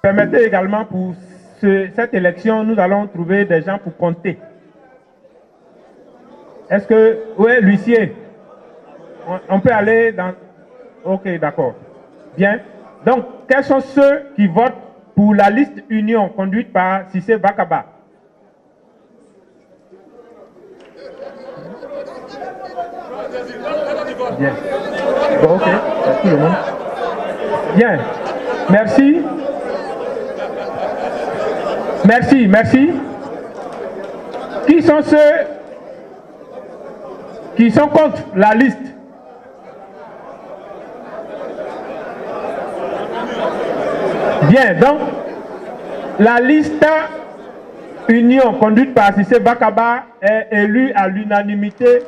Permettez également pour cette élection, nous allons trouver des gens pour compter. Est-ce que... Oui, l'huissier. On peut aller dans... Ok, d'accord. Bien. Donc, quels sont ceux qui votent pour la liste union conduite par Cissé Bakaba? Bien. Bon, ok. Tout le monde. Bien. Merci. Merci, merci. Qui sont ceux qui sont contre la liste? Bien, donc, la liste union conduite par Cissé Bakaba est élue à l'unanimité.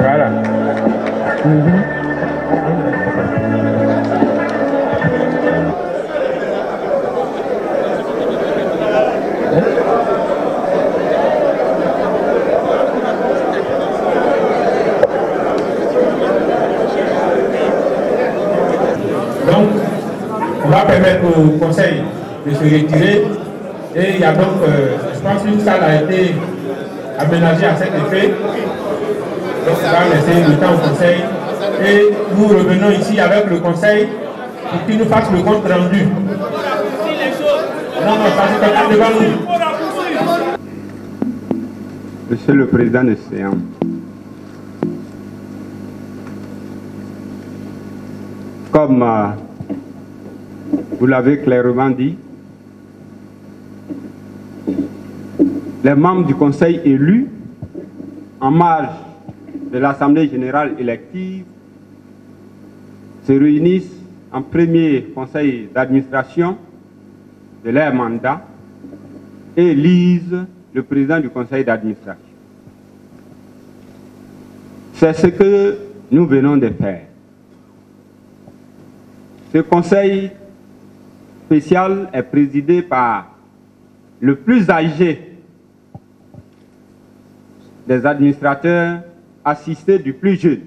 Voilà. Donc, on va permettre au conseil de se retirer et il y a donc, je pense qu'une salle a été aménagée à cet effet. Donc, on va laisser le temps au conseil et nous revenons ici avec le conseil pour qu'il nous fasse le compte rendu. Non, non, ça c'est quelqu'un devant nous. Monsieur le Président de séance, comme vous l'avez clairement dit, les membres du Conseil élus en marge de l'Assemblée générale élective se réunissent en premier conseil d'administration de leur mandat et élisent le président du conseil d'administration. C'est ce que nous venons de faire. Ce conseil spécial est présidé par le plus âgé des administrateurs, assisté du plus jeune.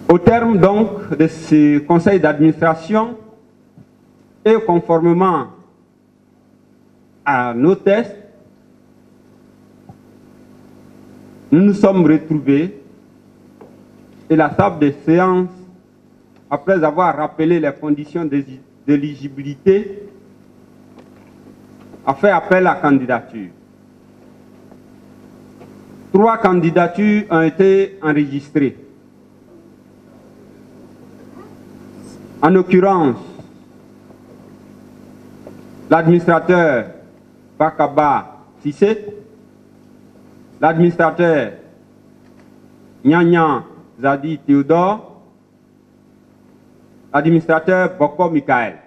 Au terme donc de ce conseil d'administration et conformément à nos tests, nous nous sommes retrouvés et la table de séance, après avoir rappelé les conditions d'éligibilité, a fait appel à candidature. 3 candidatures ont été enregistrées. En l'occurrence, l'administrateur Bakaba Cissé, l'administrateur Nyanya Zadi Théodore, l'administrateur Boko Michael.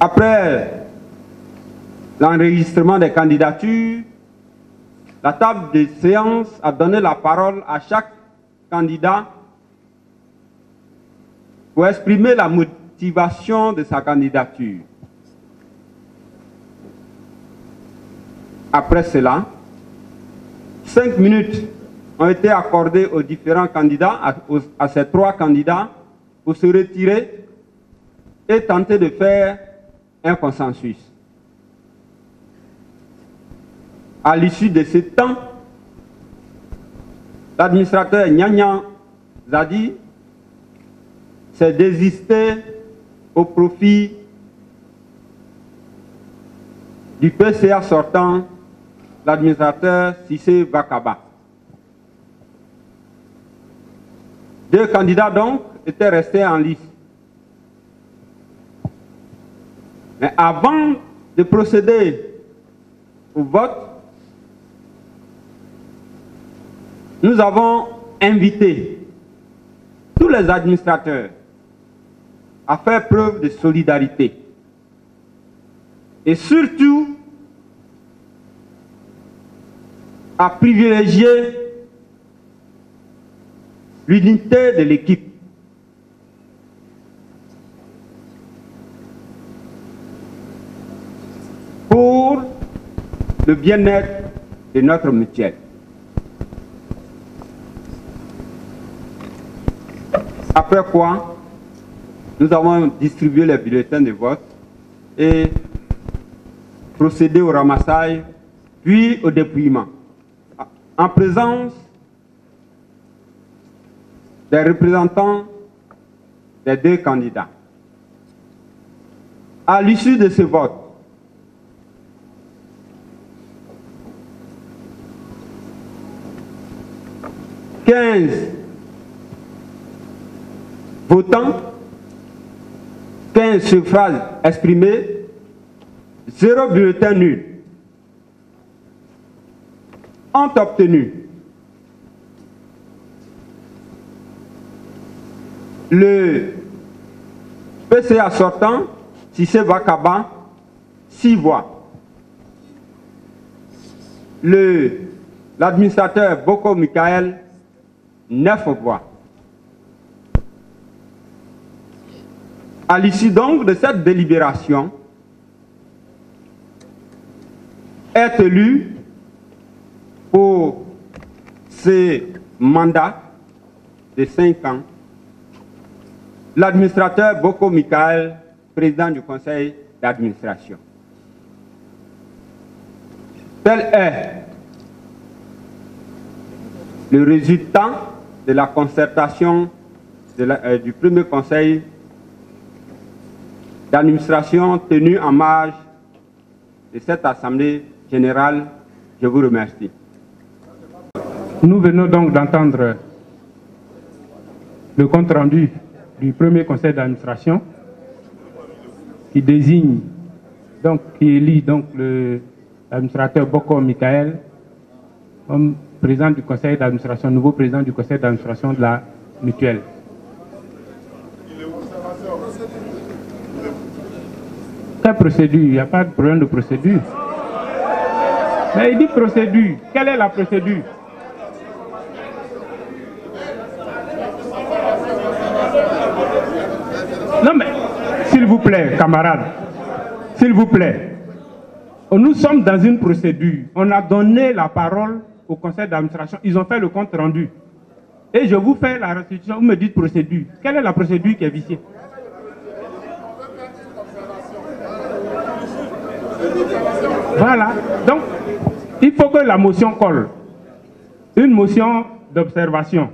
Après l'enregistrement des candidatures, la table de séance a donné la parole à chaque candidat pour exprimer la motivation de sa candidature. Après cela, 5 minutes ont été accordées aux différents candidats, à ces 3 candidats, pour se retirer et tenter de faire un consensus. À l'issue de ce temps, l'administrateur Nyanya Zadi s'est désisté au profit du PCA sortant, l'administrateur Cissé Bakaba. 2 candidats donc étaient restés en lice. Mais avant de procéder au vote, nous avons invité tous les administrateurs à faire preuve de solidarité et surtout a privilégié l'unité de l'équipe. Pour le bien-être de notre mutuelle. Après quoi, nous avons distribué les bulletins de vote et procédé au ramassage, puis au dépouillement, en présence des représentants des deux candidats. À l'issue de ce vote, « 15 votants, 15 suffrages exprimés, 0 bulletin nul ont obtenu le PCA sortant, Cissé Vakaba, 6 voix. L'administrateur Boko Michael, 9 voix. À l'issue donc de cette délibération, est élu pour ce mandat de 5 ans l'administrateur Boko Michael, président du conseil d'administration. Tel est le résultat de la concertation du premier conseil d'administration tenu en marge de cette assemblée générale. Je vous remercie. Nous venons donc d'entendre le compte rendu du premier conseil d'administration qui désigne, donc qui élit donc l'administrateur Boko Michael comme président du conseil d'administration, nouveau président du conseil d'administration de la mutuelle. Quelle procédure? Il n'y a pas de problème de procédure. Mais il dit procédure. Quelle est la procédure? Non mais, s'il vous plaît, camarades, s'il vous plaît, nous sommes dans une procédure. On a donné la parole au conseil d'administration, ils ont fait le compte rendu. Et je vous fais la restitution, vous me dites procédure. Quelle est la procédure qui est viciée? Voilà, donc il faut que la motion colle. Une motion d'observation.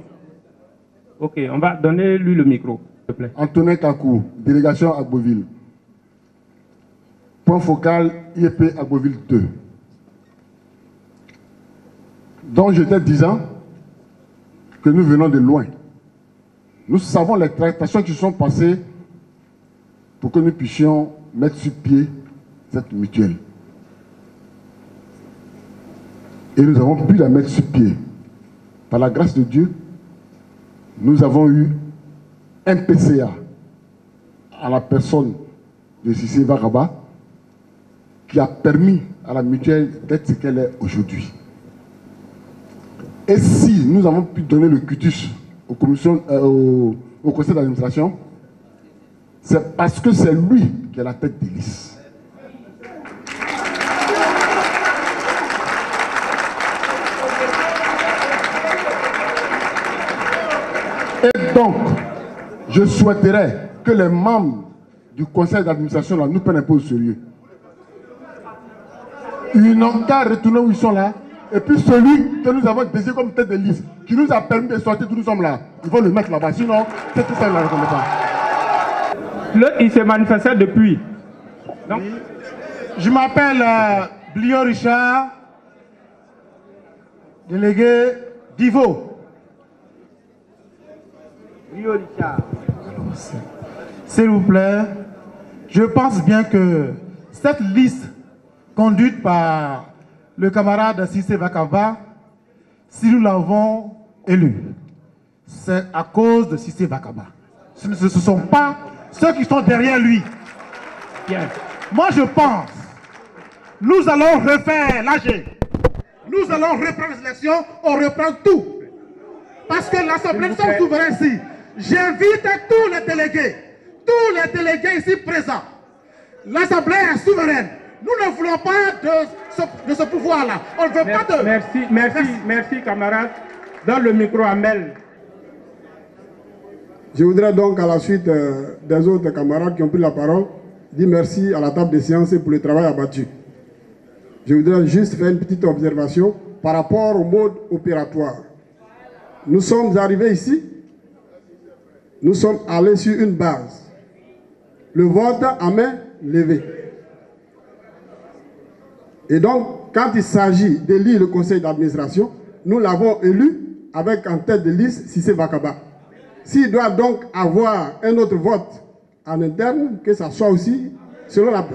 Ok, on va donner lui le micro, s'il te plaît. Antonin Kakou, délégation Agboville. Point focal, IEP Agboville 2. Donc j'étais disant que nous venons de loin. Nous savons les tractations qui sont passées pour que nous puissions mettre sur pied cette mutuelle. Et nous avons pu la mettre sur pied. Par la grâce de Dieu, nous avons eu un PCA à la personne de Cissé Vakaba qui a permis à la mutuelle d'être ce qu'elle est aujourd'hui. Et si nous avons pu donner le cutus au conseil d'administration, c'est parce que c'est lui qui a la tête des listes. Et donc, je souhaiterais que les membres du conseil d'administration nous prennent un peu au sérieux. Ils n'ont qu'à retourner où ils sont là. Et puis celui que nous avons désigné comme tête de liste, qui nous a permis de sortir d'où nous sommes là, ils vont le mettre là-bas. Sinon, c'est tout ça, il ne la reconnaît pas. Il s'est manifesté depuis. Donc, je m'appelle Blio Richard, délégué d'Ivo. Blio Richard. S'il vous plaît, je pense bien que cette liste conduite par le camarade Cissé Vakaba, si nous l'avons élu, c'est à cause de Cissé Vakaba. Ce ne sont pas ceux qui sont derrière lui. bien. Moi, je pense, nous allons refaire l'AG. nous allons reprendre les élections, on reprend tout. Parce que l'Assemblée, nous sommes souverains ici. J'invite tous les délégués ici présents. L'Assemblée est souveraine. Nous ne voulons pas de ce pouvoir-là. On ne veut pas de... Merci, camarade. Donne le micro à Mel. Je voudrais donc, à la suite des autres camarades qui ont pris la parole, dire merci à la table des séances pour le travail abattu. Je voudrais juste faire une petite observation par rapport au mode opératoire. Nous sommes arrivés ici, nous sommes allés sur une base. Le vote à main levée. Et donc, quand il s'agit d'élire le conseil d'administration, nous l'avons élu avec en tête de liste Cissé Vakaba. S'il doit donc avoir un autre vote en interne, que ça soit aussi selon la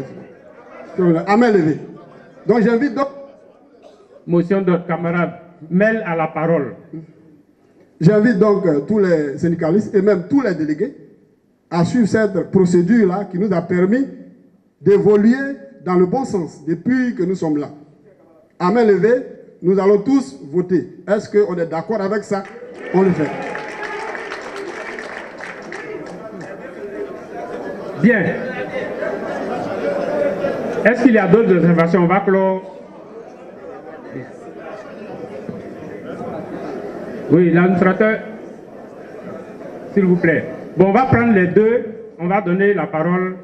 à main levée. Donc j'invite donc... Motion de camarade. Mel à la parole. J'invite donc tous les syndicalistes et même tous les délégués à suivre cette procédure-là qui nous a permis d'évoluer dans le bon sens depuis que nous sommes là. À main levée, nous allons tous voter. Est-ce qu'on est d'accord avec ça? On le fait. Bien. Est-ce qu'il y a d'autres observations? On va clore. Oui, l'administrateur, s'il vous plaît. Bon, on va prendre les deux. On va donner la parole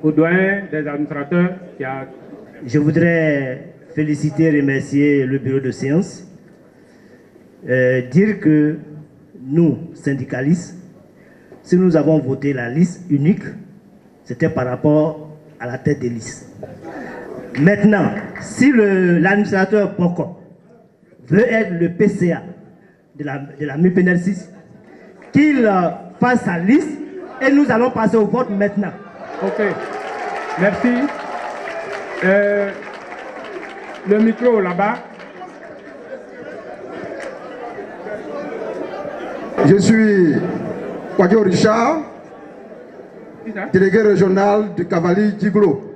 au doyen des administrateurs qui a... Je voudrais féliciter et remercier le bureau de séance. Dire que nous, syndicalistes, si nous avons voté la liste unique, c'était par rapport à la tête des listes. Maintenant, si l'administrateur Poko veut être le PCA de la MUPENEL 6, qu'il fasse sa liste et nous allons passer au vote maintenant. Ok, merci. Le micro là-bas. Je suis Kwadjo Richard, délégué régional du Cavalier Djiglo.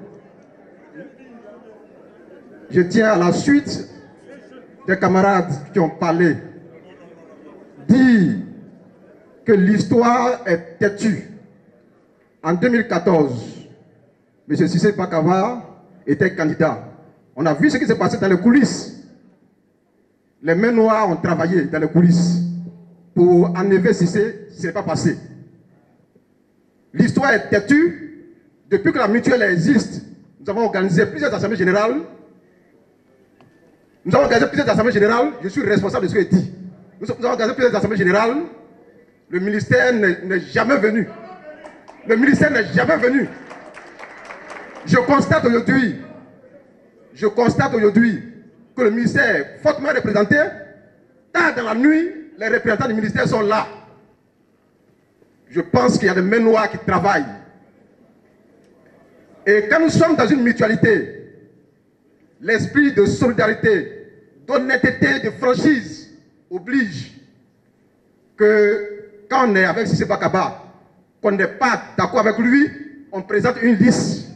Je tiens à la suite des camarades qui ont parlé, dire que l'histoire est têtue. En 2014, M. Cissé Vakaba était candidat. On a vu ce qui s'est passé dans les coulisses. Les mains noires ont travaillé dans les coulisses pour enlever Cissé, ce n'est pas passé. L'histoire est têtue. Depuis que la mutuelle existe, nous avons organisé plusieurs assemblées générales. Je suis responsable de ce qui est dit. Nous avons organisé plusieurs assemblées générales. Le ministère n'est jamais venu. Je constate aujourd'hui que le ministère est fortement représenté. Tard dans la nuit, les représentants du ministère sont là. Je pense qu'il y a des mains noires qui travaillent. Et quand nous sommes dans une mutualité, l'esprit de solidarité, d'honnêteté, de franchise oblige que quand on est avec Cissé Vakaba, qu'on n'est pas d'accord avec lui, on présente une liste.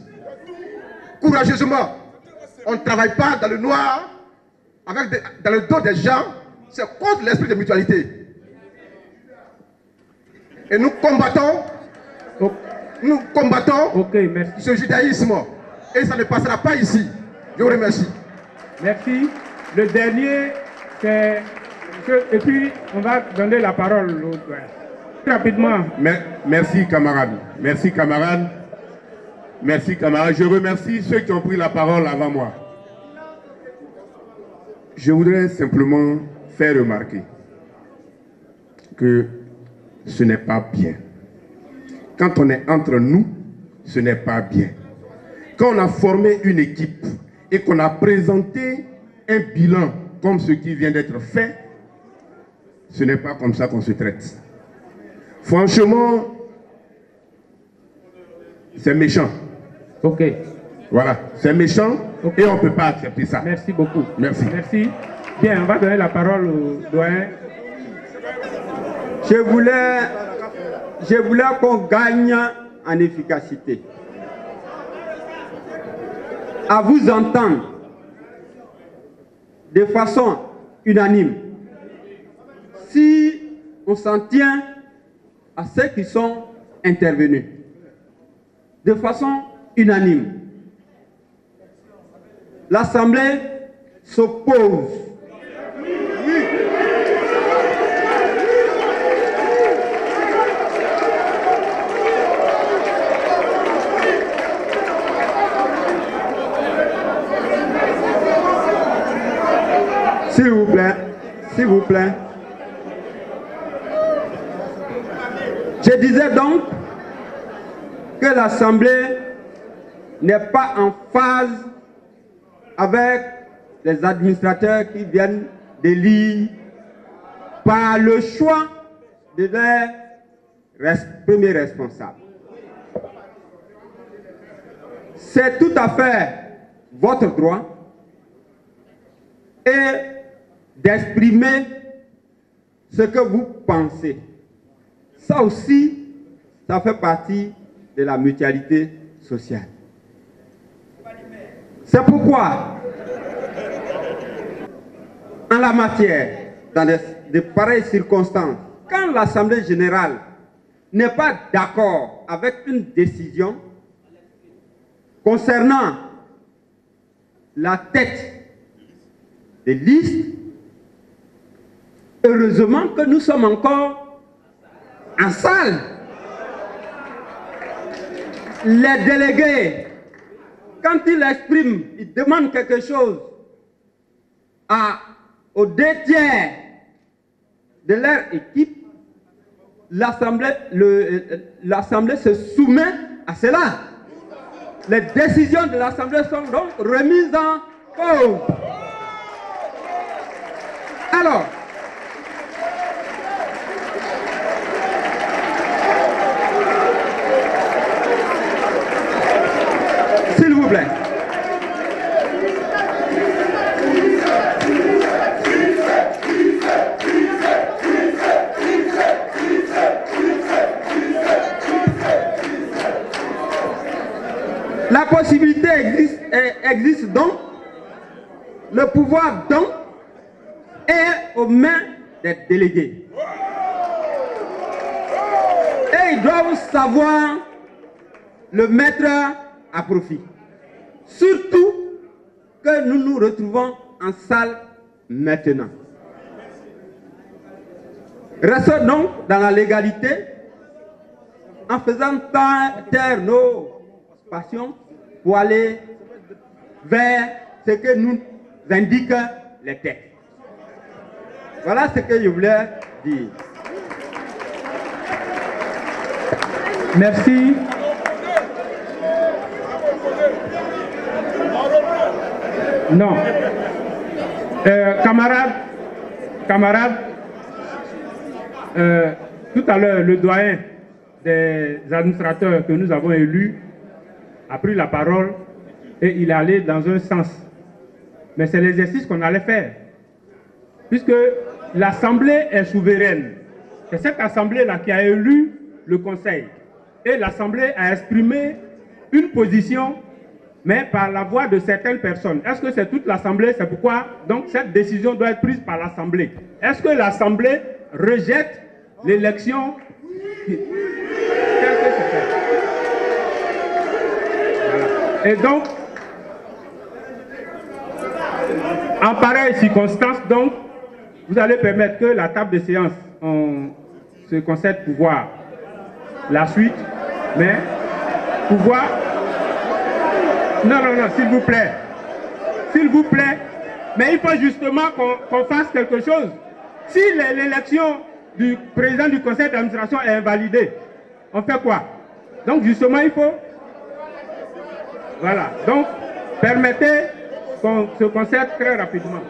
Courageusement, on ne travaille pas dans le noir, dans le dos des gens, c'est contre l'esprit de mutualité. Et nous combattons ce judaïsme. Et ça ne passera pas ici. Je vous remercie. Merci. Le dernier, c'est... Et puis, on va donner la parole au doyen. Rapidement. Merci, camarades. Merci, camarades. Merci, camarades. Je remercie ceux qui ont pris la parole avant moi. Je voudrais simplement faire remarquer que ce n'est pas bien. Quand on est entre nous, ce n'est pas bien. Quand on a formé une équipe et qu'on a présenté un bilan comme ce qui vient d'être fait, ce n'est pas comme ça qu'on se traite. Franchement, c'est méchant. Ok. Voilà, c'est méchant, okay. Et on ne peut pas accepter ça. Merci beaucoup. Merci. Merci. Bien, on va donner la parole au doyen. Je voulais qu'on gagne en efficacité. À vous entendre, de façon unanime. Si on s'en tient à ceux qui sont intervenus, de façon unanime, l'Assemblée s'oppose s'il vous plaît, s'il vous plaît. Je disais donc que l'Assemblée n'est pas en phase avec les administrateurs qui viennent d'élire par le choix de leurs premiers responsables. C'est tout à fait votre droit et d'exprimer ce que vous pensez. Ça aussi, ça fait partie de la mutualité sociale. C'est pourquoi, en la matière, dans de pareilles circonstances, quand l'Assemblée générale n'est pas d'accord avec une décision concernant la tête des listes, heureusement que nous sommes encore en salle. Les délégués, quand ils expriment, ils demandent quelque chose aux 2 tiers de leur équipe, l'Assemblée se soumet à cela. Les décisions de l'Assemblée sont donc remises en cause. Alors, s'il vous plaît. La possibilité existe donc, le pouvoir donc est aux mains des délégués. Et ils doivent savoir le mettre à profit. Surtout que nous nous retrouvons en salle maintenant. Restons donc dans la légalité en faisant taire nos passions pour aller vers ce que nous indiquent les textes. Voilà ce que je voulais dire. Merci. Non. Camarades, tout à l'heure, le doyen des administrateurs que nous avons élus a pris la parole et il est allé dans un sens. Mais c'est l'exercice qu'on allait faire. Puisque l'Assemblée est souveraine. C'est cette Assemblée-là qui a élu le Conseil. Et l'Assemblée a exprimé une position, mais par la voix de certaines personnes. Est-ce que c'est toute l'Assemblée? C'est pourquoi donc cette décision doit être prise par l'Assemblée. Est-ce que l'Assemblée rejette l'élection? Et donc, en pareille circonstance, donc, vous allez permettre que la table de séance se concède pour voir la suite, mais pour voir... Non, s'il vous plaît. S'il vous plaît. Mais il faut justement qu'on fasse quelque chose. Si l'élection du président du conseil d'administration est invalidée, on fait quoi? Donc justement, il faut... Voilà. Donc, permettez qu'on se concerte très rapidement.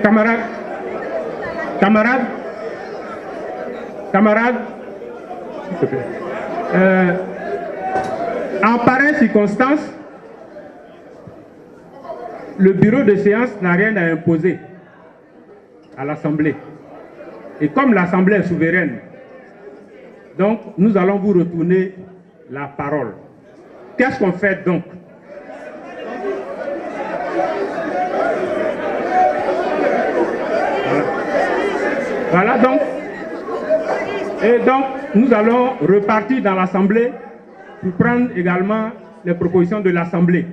Camarades, s'il te plaît. En pareille circonstance, le bureau de séance n'a rien à imposer à l'Assemblée. Et comme l'Assemblée est souveraine, donc nous allons vous retourner la parole. Qu'est-ce qu'on fait donc? Voilà donc. Et donc, nous allons repartir dans l'Assemblée pour prendre également les propositions de l'Assemblée.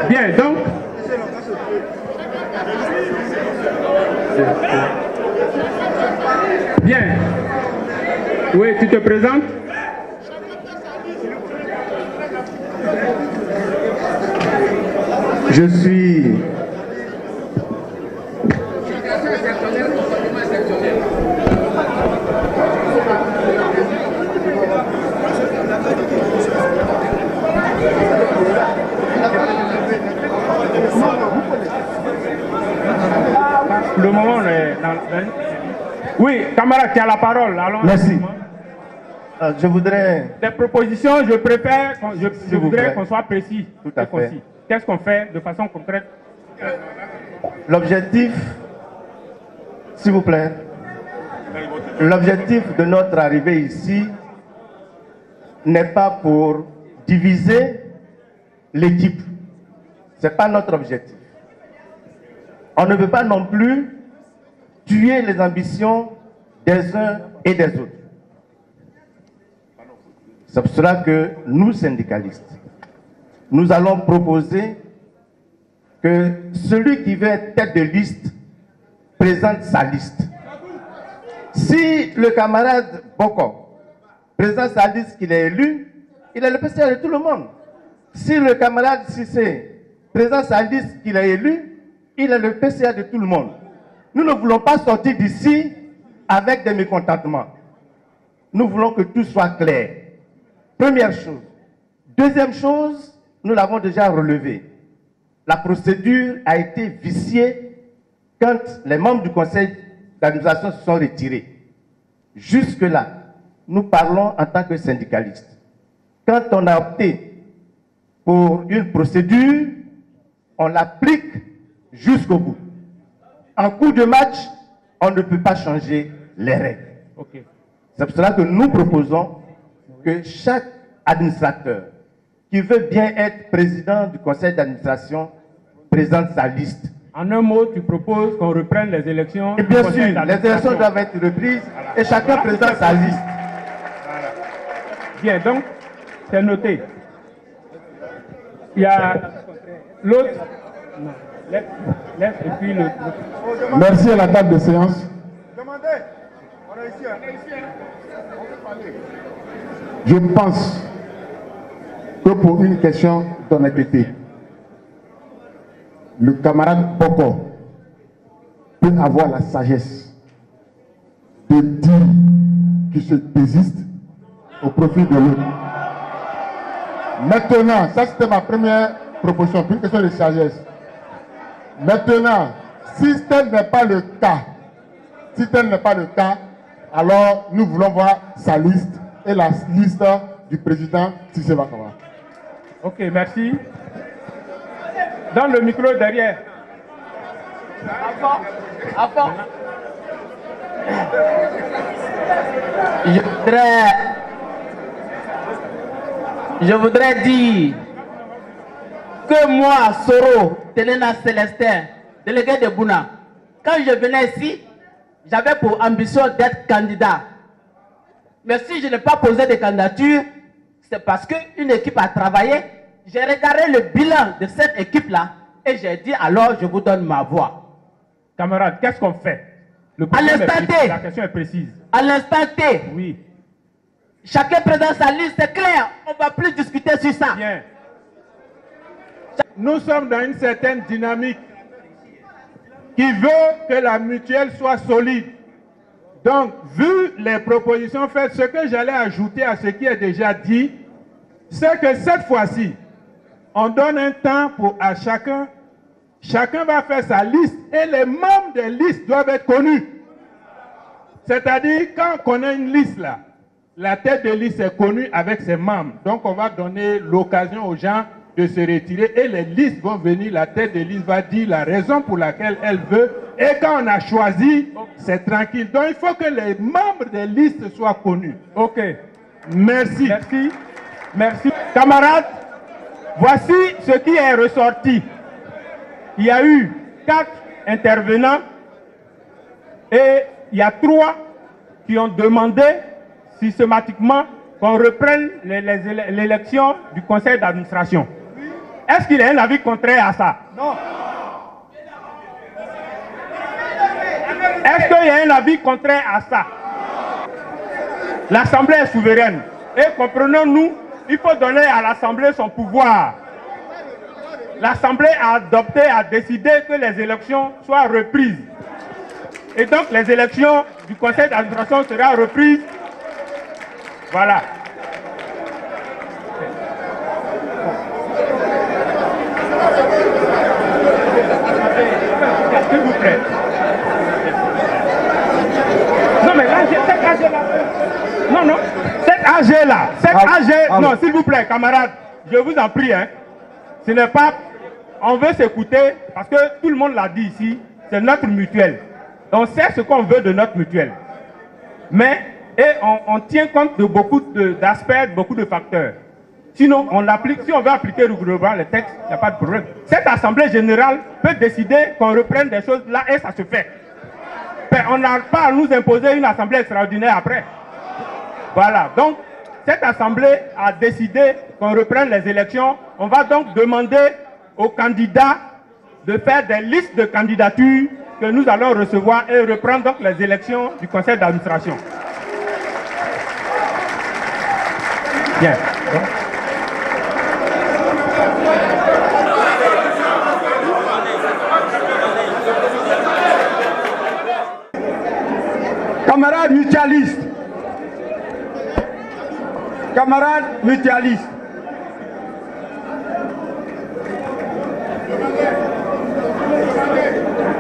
Bien, donc. Bien. Oui, tu te présentes? Je suis... Le moment, on est dans... Oui, camarade, tu as la parole. Allons. Merci. Je voudrais... Des propositions, je préfère, je voudrais qu'on soit précis. Tout à fait. Qu'est-ce qu'on fait de façon concrète? L'objectif, s'il vous plaît, l'objectif de notre arrivée ici n'est pas pour diviser l'équipe. Ce n'est pas notre objectif. On ne veut pas non plus tuer les ambitions des uns et des autres. C'est pour cela que nous, syndicalistes, nous allons proposer que celui qui veut être tête de liste présente sa liste. Si le camarade Boko présente sa liste qu'il est élu, il est le PCA de tout le monde. Si le camarade Cissé présente sa liste qu'il est élu, il est le PCA de tout le monde. Nous ne voulons pas sortir d'ici avec des mécontentements. Nous voulons que tout soit clair. Première chose. Deuxième chose, nous l'avons déjà relevé. La procédure a été viciée quand les membres du conseil d'administration se sont retirés. Jusque-là, nous parlons en tant que syndicalistes. Quand on a opté pour une procédure, on l'applique jusqu'au bout. En cours de match, on ne peut pas changer les règles. Okay. C'est pour cela que nous proposons que chaque administrateur qui veut bien être président du conseil d'administration présente sa liste. En un mot, tu proposes qu'on reprenne les élections. Et bien sûr, les élections doivent être reprises et chacun présente sa liste. Voilà. Bien, donc, c'est noté. Il y a l'autre. Non. Laisse, et puis le... Merci à la table de séance. Je pense que pour une question d'honnêteté, le camarade Boko peut avoir la sagesse de dire qu'il se désiste au profit de l'autre. Maintenant, ça c'était ma première proposition, pour une question de sagesse. Maintenant, si tel n'est pas le cas, alors nous voulons voir sa liste et la liste du président Cissé Vakaba. Ok, merci. Dans le micro derrière. Avant. Je voudrais dire que moi, Soro, Telena Célestin, délégué de Bouna, quand je venais ici, j'avais pour ambition d'être candidat. Mais si je n'ai pas posé de candidature, c'est parce qu'une équipe a travaillé. J'ai regardé le bilan de cette équipe-là et j'ai dit alors je vous donne ma voix. Camarade, qu'est-ce qu'on fait? À l'instant T. La question est précise. À l'instant T. Oui. Chacun présente sa liste, c'est clair. On ne va plus discuter sur ça. Bien. Nous sommes dans une certaine dynamique qui veut que la mutuelle soit solide. Donc, vu les propositions faites, ce que j'allais ajouter à ce qui est déjà dit, c'est que cette fois-ci, on donne un temps à chacun. Chacun va faire sa liste et les membres des listes doivent être connus. C'est-à-dire, quand on connaît une liste là, la tête de liste est connue avec ses membres. Donc, on va donner l'occasion aux gens de se retirer et les listes vont venir. La tête de liste va dire la raison pour laquelle elle veut. Et quand on a choisi, c'est tranquille. Donc, il faut que les membres des listes soient connus. OK. Merci. Merci. Merci. Camarades, voici ce qui est ressorti. Il y a eu 4 intervenants et il y a 3 qui ont demandé systématiquement qu'on reprenne l'élection du conseil d'administration. Est-ce qu'il y a un avis contraire à ça? Non. Est-ce qu'il y a un avis contraire à ça? L'Assemblée est souveraine. Et comprenons-nous, il faut donner à l'Assemblée son pouvoir. L'Assemblée a adopté, a décidé que les élections soient reprises. Et donc les élections du conseil d'administration seront reprises. Voilà. S'il vous plaît. Non mais là, cet AG-là. Non, cet AG-là. Cet AG, non, s'il vous plaît, camarades, je vous en prie, hein. Ce n'est pas... On veut s'écouter, parce que tout le monde l'a dit ici, c'est notre mutuelle. On sait ce qu'on veut de notre mutuelle. Mais, on tient compte de beaucoup d'aspects, beaucoup de facteurs. Sinon, on applique, si on veut appliquer rigoureusement les textes, il n'y a pas de problème. Cette Assemblée générale peut décider qu'on reprenne des choses là et ça se fait. Mais on n'a pas à nous imposer une Assemblée extraordinaire après. Voilà, donc, cette Assemblée a décidé qu'on reprenne les élections. On va donc demander aux candidats de faire des listes de candidatures que nous allons recevoir et reprendre donc les élections du conseil d'administration. Bien. Camarades mutualistes, camarades mutualistes,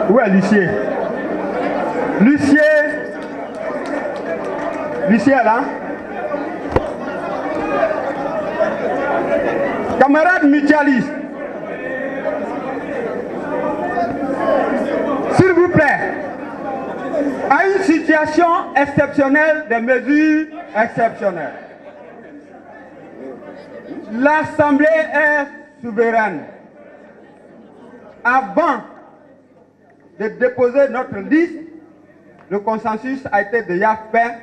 où est l'huissier? L'huissier est là. Camarades mutualistes, s'il vous plaît, à une situation exceptionnelle, des mesures exceptionnelles. L'Assemblée est souveraine. Avant de déposer notre liste, le consensus a été déjà fait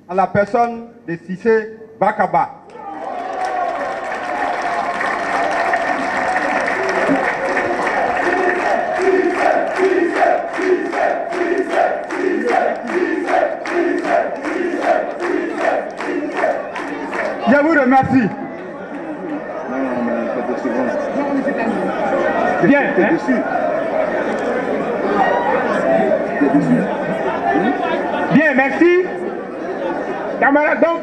à la personne de Cissé Bakaba. Je vous remercie. Bien, hein? Bien, merci. Camarades, donc.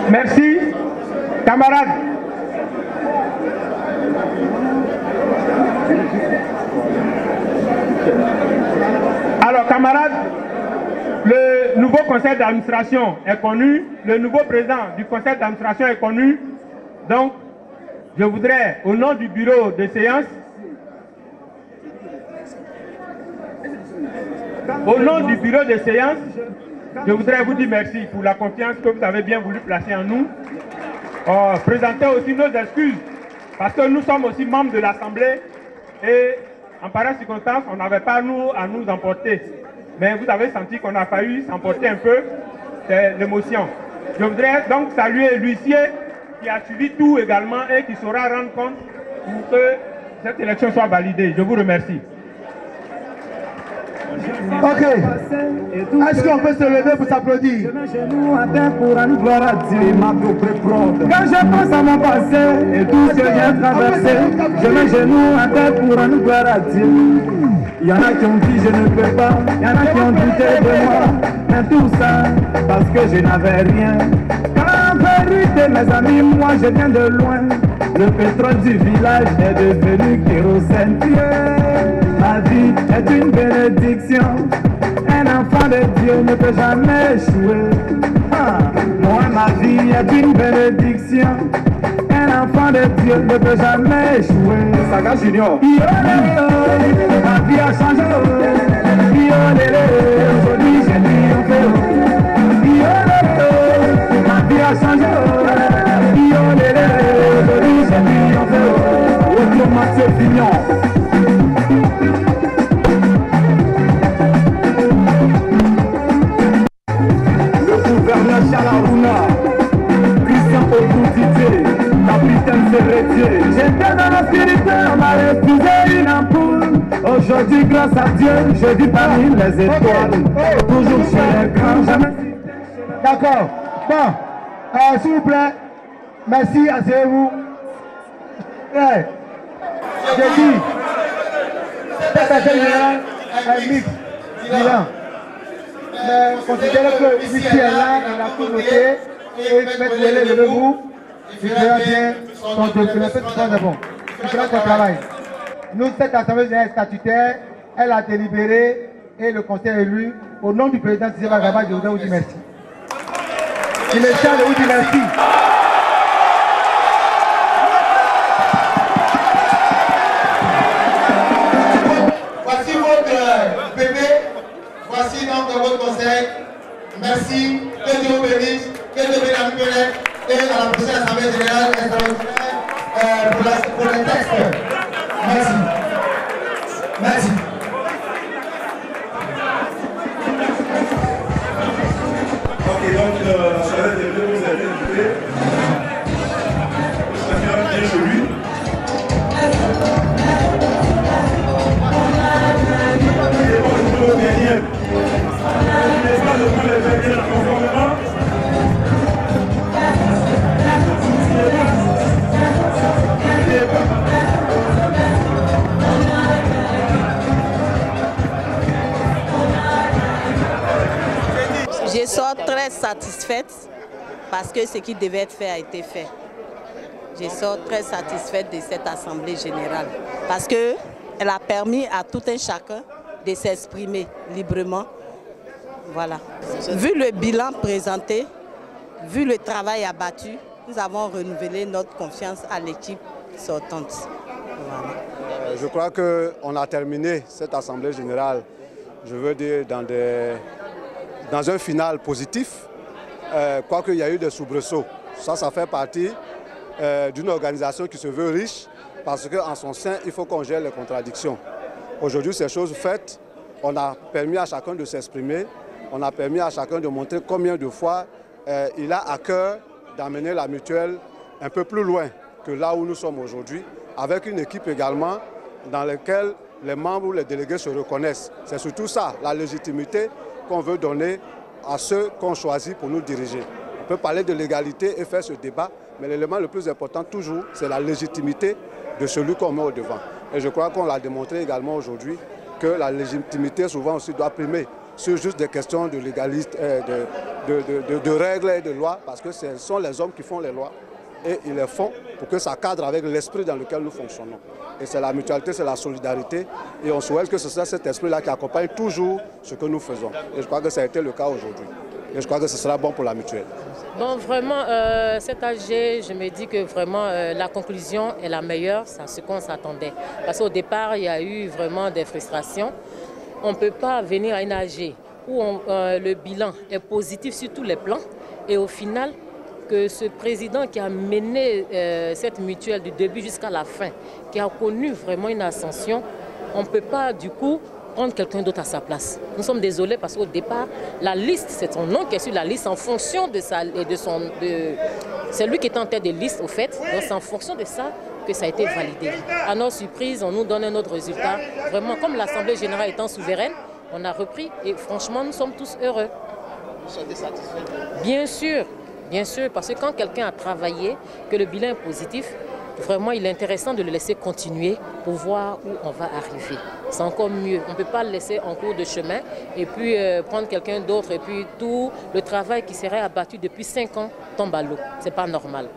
Merci. Camarades. Alors, camarades, le nouveau conseil d'administration est connu, le nouveau président du conseil d'administration est connu. Donc, je voudrais, au nom du bureau de séance, je voudrais vous dire merci pour la confiance que vous avez bien voulu placer en nous. Présenter aussi nos excuses, parce que nous sommes aussi membres de l'Assemblée et en pareille circonstance, on n'avait pas à nous emporter. Mais vous avez senti qu'on a failli s'emporter un peu, c'est l'émotion. Je voudrais donc saluer l'huissier qui a suivi tout également et qui saura rendre compte pour que cette élection soit validée. Je vous remercie. Ok. Est-ce qu'on peut se lever pour s'applaudir? Quand je pense à mon passé et tout ce que j'ai traversé, je mets genoux à terre pour rendre gloire à Dieu. Il y en a qui ont dit je ne peux pas, il y en a qui ont douté de moi. Mais tout ça, parce que je n'avais rien. En vérité, mes amis, moi je viens de loin. Le pétrole du village est devenu kérosène. Ma vie est une bénédiction. Un enfant de Dieu ne peut jamais échouer. Moi, ma vie est une bénédiction. Un enfant de Dieu ne peut jamais échouer. Saga Junior. Ma vie a changé. Aujourd'hui, j'ai triomphé. Ma vie a changé. Aujourd'hui, j'ai triomphé. Autour Mathieu Fignon. Le gouverneur Chalarouna. Christian Okoutité. Capitaine Serretier. J'étais dans l'obscurité, on m'a refusé une ampoule. Aujourd'hui, grâce à Dieu, je vis parmi les étoiles. Toujours chez les grands, jamais. D'accord. Bon, s'il vous plaît, merci, asseyez-vous. J'ai dit, cette affaire générale est mixte, bilan. Mais considérez que ici est là, on a tout noté, et faites levez-vous. Il fera bien son document, c'est bon. Il fera son travail. Nous, cette assemblée générale statutaire, elle a délibéré et le conseil élu, au nom du président Cissé Vagaba, je voudrais vous dire merci. Il est temps de vous dire merci. Voici votre bébé, voici donc votre conseil. Merci, que Dieu vous bénisse, que Dieu bénisse la mutuelle. Et à la prochaine assemblée générale pour les textes. Merci. Merci. Ok, donc, ça va être le vous avez invité. Ça fait bien chez lui. Et bon, je peux bien dire. N'est-ce pas, je peux les faire bien conformément. Je sors très satisfaite parce que ce qui devait être fait a été fait. Je sors très satisfaite de cette assemblée générale parce qu'elle a permis à tout un chacun de s'exprimer librement. Voilà. Vu le bilan présenté, vu le travail abattu, nous avons renouvelé notre confiance à l'équipe sortante. Voilà. Je crois qu'on a terminé cette assemblée générale, je veux dire, dans un final positif, quoique il y a eu des soubresauts. Ça fait partie d'une organisation qui se veut riche parce qu'en son sein, il faut qu'on gère les contradictions. Aujourd'hui, ces choses faites, on a permis à chacun de s'exprimer, on a permis à chacun de montrer combien de fois il a à cœur d'amener la mutuelle un peu plus loin que là où nous sommes aujourd'hui, avec une équipe également dans laquelle les membres ou les délégués se reconnaissent. C'est surtout ça, la légitimité qu'on veut donner à ceux qu'on choisit pour nous diriger. On peut parler de l'égalité et faire ce débat, mais l'élément le plus important toujours, c'est la légitimité de celui qu'on met au devant. Et je crois qu'on l'a démontré également aujourd'hui que la légitimité souvent aussi doit primer sur juste des questions de légalité, de règles et de lois, parce que ce sont les hommes qui font les lois et ils les font pour que ça cadre avec l'esprit dans lequel nous fonctionnons. Et c'est la mutualité, c'est la solidarité, et on souhaite que ce soit cet esprit-là qui accompagne toujours ce que nous faisons. Et je crois que ça a été le cas aujourd'hui. Et je crois que ce sera bon pour la mutuelle. Bon, vraiment, cet AG, je me dis que vraiment la conclusion est la meilleure, c'est ce qu'on s'attendait. Parce qu'au départ, il y a eu vraiment des frustrations. On ne peut pas venir à une AG où le bilan est positif sur tous les plans et au final, que ce président qui a mené cette mutuelle du début jusqu'à la fin, qui a connu vraiment une ascension, on ne peut pas du coup prendre quelqu'un d'autre à sa place. Nous sommes désolés parce qu'au départ, la liste, c'est son nom qui est sur la liste en fonction de c'est lui qui est en tête de liste au fait, donc c'est en fonction de ça que ça a été validé. À notre surprise, on nous donne un autre résultat. Vraiment, comme l'Assemblée générale étant souveraine, on a repris et franchement, nous sommes tous heureux. Vous êtes satisfait? Bien sûr, parce que quand quelqu'un a travaillé, que le bilan est positif, vraiment, il est intéressant de le laisser continuer pour voir où on va arriver. C'est encore mieux. On ne peut pas le laisser en cours de chemin et puis prendre quelqu'un d'autre et puis tout le travail qui serait abattu depuis 5 ans tombe à l'eau. Ce n'est pas normal.